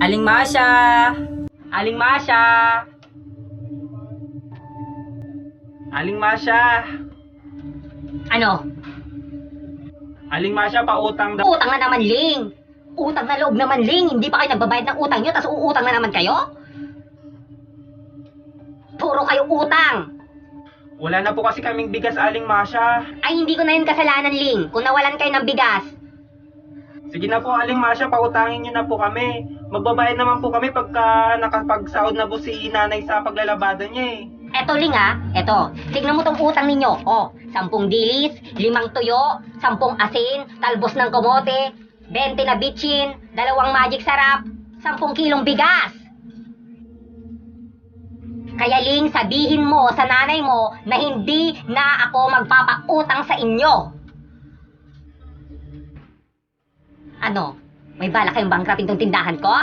Aling Masya! Aling Masya! Aling Masya! Ano? Aling Masya, pautang daw. Utang na naman, Ling! Utang na loob naman, Ling! Hindi pa kayo nagbabayad ng utang nyo, tapos uutang na naman kayo? Puro kayo utang! Wala na po kasi kaming bigas, Aling Masya. Ay, hindi ko na yun kasalanan, Ling, kung nawalan kayo ng bigas. Sige na po, Aling Masya, pautangin niyo na po kami. Magbabayad naman po kami pagka nakapagsahod na po si nanay sa paglalabada niya eh. Eto, Ling, ha? Eto, tignan mo tong utang ninyo. O, 10 dilis, 5 tuyo, 10 asin, talbos ng kamote, 20 na bitchin, 2 magic sarap, 10 kilong bigas. Kaya, Ling, sabihin mo sa nanay mo na hindi na ako magpapautang sa inyo. Ano? May bala kayong bangkrapin tong tindahan ko?